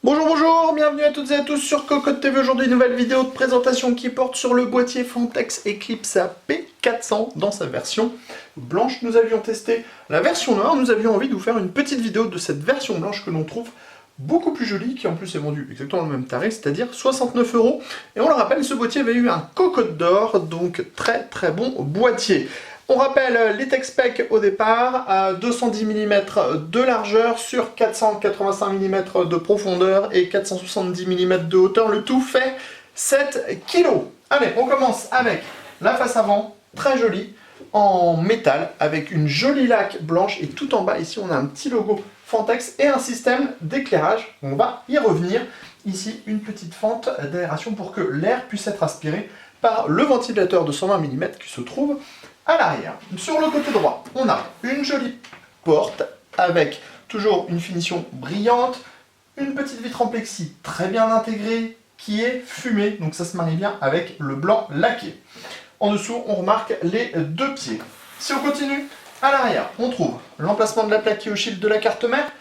Bonjour, bienvenue à toutes et à tous sur Cocotte TV. Aujourd'hui, nouvelle vidéo de présentation qui porte sur le boîtier Fantex Eclipse P400 dans sa version blanche. Nous avions testé la version noire, nous avions envie de vous faire une petite vidéo de cette version blanche que l'on trouve beaucoup plus jolie, qui en plus est vendue exactement le même tarif, c'est-à-dire 69 €. Et on le rappelle, ce boîtier avait eu un Cocotte d'or, donc très bon boîtier. On rappelle les tech specs au départ, à 210 mm de largeur sur 485 mm de profondeur et 470 mm de hauteur. Le tout fait 7 kg. Allez, on commence avec la face avant, très jolie, en métal, avec une jolie laque blanche. Et tout en bas, ici, on a un petit logo Fantex et un système d'éclairage. On va y revenir. Ici, une petite fente d'aération pour que l'air puisse être aspiré par le ventilateur de 120 mm qui se trouve à l'arrière. Sur le côté droit, on a une jolie porte avec toujours une finition brillante, une petite vitre en plexi très bien intégrée qui est fumée, donc ça se marie bien avec le blanc laqué. En dessous, on remarque les deux pieds. Si on continue, à l'arrière, on trouve l'emplacement de la plaque qui oscille de la carte mère,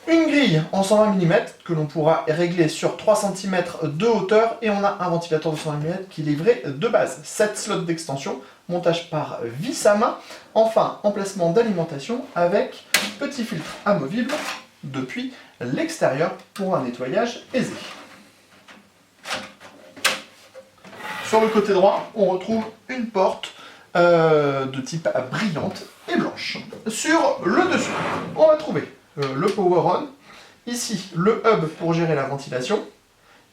une grille en 120 mm que l'on pourra régler sur 3 cm de hauteur et on a un ventilateur de 120 mm qui est livré de base. 7 slots d'extension, montage par vis à main. Enfin, emplacement d'alimentation avec petit filtre amovible depuis l'extérieur pour un nettoyage aisé. Sur le côté droit, on retrouve une porte de type brillante et blanche. Sur le dessus, on va trouver le power on, ici le hub pour gérer la ventilation,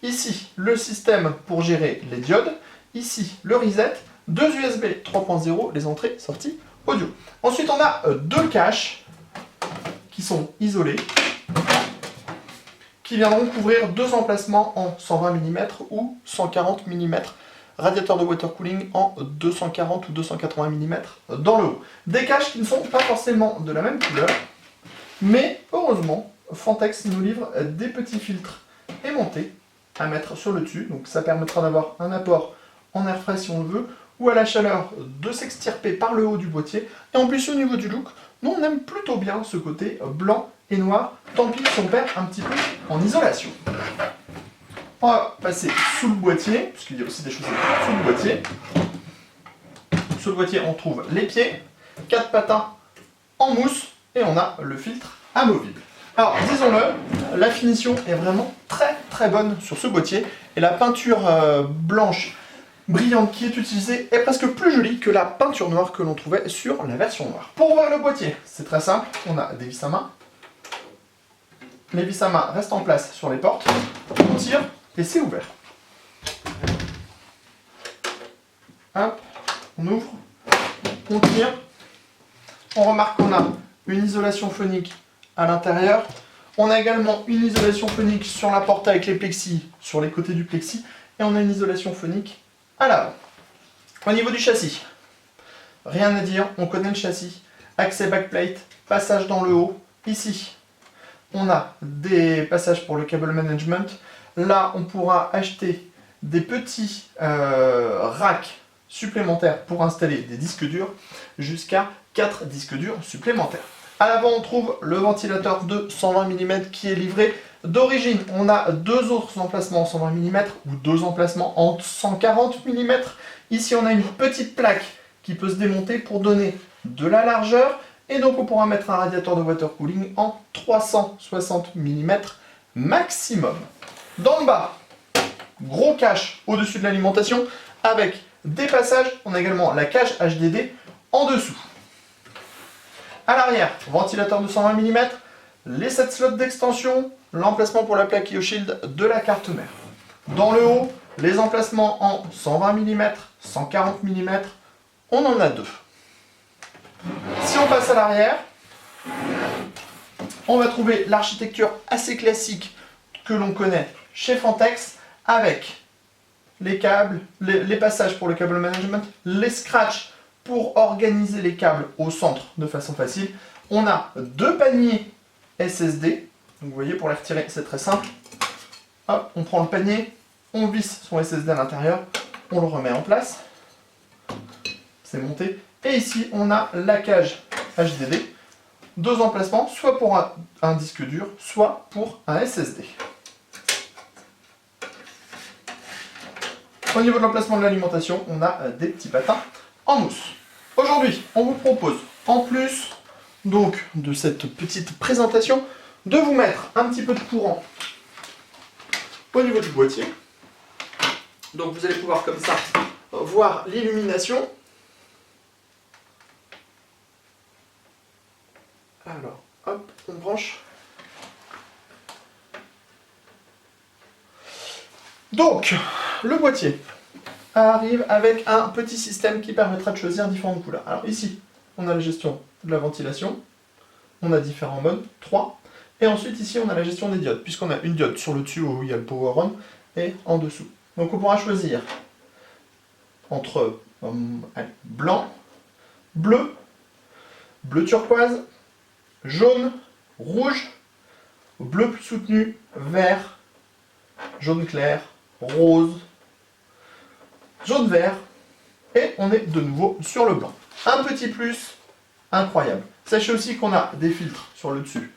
ici le système pour gérer les diodes, ici le reset, deux USB 3.0, les entrées sorties audio. Ensuite on a deux caches qui sont isolées, qui viendront couvrir deux emplacements en 120 mm ou 140 mm, radiateur de water cooling en 240 ou 280 mm dans le haut. Des caches qui ne sont pas forcément de la même couleur, mais heureusement, Fantex nous livre des petits filtres aimantés à mettre sur le dessus. Donc ça permettra d'avoir un apport en air frais si on le veut, ou à la chaleur de s'extirper par le haut du boîtier. Et en plus au niveau du look, nous on aime plutôt bien ce côté blanc et noir, tant pis si on perd un petit peu en isolation. On va passer sous le boîtier, puisqu'il y a aussi des choses sous le boîtier. Sous le boîtier on trouve les pieds, 4 patins en mousse, et on a le filtre amovible. Alors, disons-le, la finition est vraiment très bonne sur ce boîtier, et la peinture blanche brillante qui est utilisée est presque plus jolie que la peinture noire que l'on trouvait sur la version noire. Pour ouvrir le boîtier, c'est très simple, on a des vis à main. Les vis à main restent en place sur les portes, on tire et c'est ouvert. Hop, on ouvre, on tire, on remarque qu'on a une isolation phonique à l'intérieur. On a également une isolation phonique sur la porte avec les plexis, sur les côtés du plexi, et on a une isolation phonique à l'avant. Au niveau du châssis, rien à dire, on connaît le châssis. Accès backplate, passage dans le haut. Ici, on a des passages pour le cable management. Là, on pourra acheter des petits racks supplémentaires pour installer des disques durs, jusqu'à 4 disques durs supplémentaires. À l'avant, on trouve le ventilateur de 120 mm qui est livré d'origine. On a deux autres emplacements en 120 mm ou deux emplacements en 140 mm. Ici, on a une petite plaque qui peut se démonter pour donner de la largeur. Et donc, on pourra mettre un radiateur de water cooling en 360 mm maximum. Dans le bas, gros cache au-dessus de l'alimentation avec des passages. On a également la cage HDD en dessous. À l'arrière, ventilateur de 120 mm, les 7 slots d'extension, l'emplacement pour la plaque IO-Shield de la carte mère. Dans le haut, les emplacements en 120 mm, 140 mm, on en a deux. Si on passe à l'arrière, on va trouver l'architecture assez classique que l'on connaît chez Fantex, avec les câbles, les passages pour le câble management, les scratchs pour organiser les câbles au centre de façon facile. On a deux paniers SSD Donc vous voyez, pour les retirer, c'est très simple. Hop, on prend le panier, on visse son SSD à l'intérieur, on le remet en place. C'est monté. Et ici, on a la cage HDD. Deux emplacements, soit pour un disque dur, soit pour un SSD. Au niveau de l'emplacement de l'alimentation, on a des petits patins en mousse. Aujourd'hui, on vous propose, en plus donc de cette petite présentation, de vous mettre un petit peu de courant au niveau du boîtier. Donc vous allez pouvoir comme ça voir l'illumination. Alors, hop, on branche. Donc, le boîtier arrive avec un petit système qui permettra de choisir différentes couleurs. Alors ici, on a la gestion de la ventilation. On a différents modes, 3. Et ensuite ici, on a la gestion des diodes, puisqu'on a une diode sur le dessus où il y a le power on et en dessous. Donc on pourra choisir entre blanc, bleu, bleu turquoise, jaune, rouge, bleu plus soutenu, vert, jaune clair, rose, jaune vert, et on est de nouveau sur le blanc. Un petit plus incroyable. Sachez aussi qu'on a des filtres sur le dessus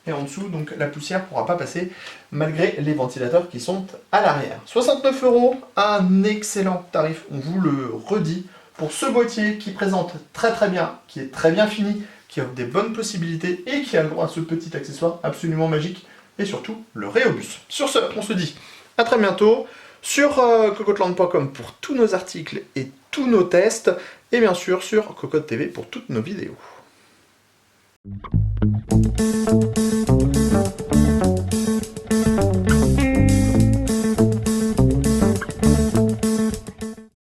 et en dessous, donc la poussière ne pourra pas passer malgré les ventilateurs qui sont à l'arrière. 69 €, un excellent tarif, on vous le redit, pour ce boîtier qui présente très bien, qui est très bien fini, qui offre des bonnes possibilités et qui a le droit à ce petit accessoire absolument magique et surtout le Rhéobus. Sur ce, on se dit à très bientôt sur cocoteland.com pour tous nos articles et tous nos tests et bien sûr sur Cocotte TV pour toutes nos vidéos.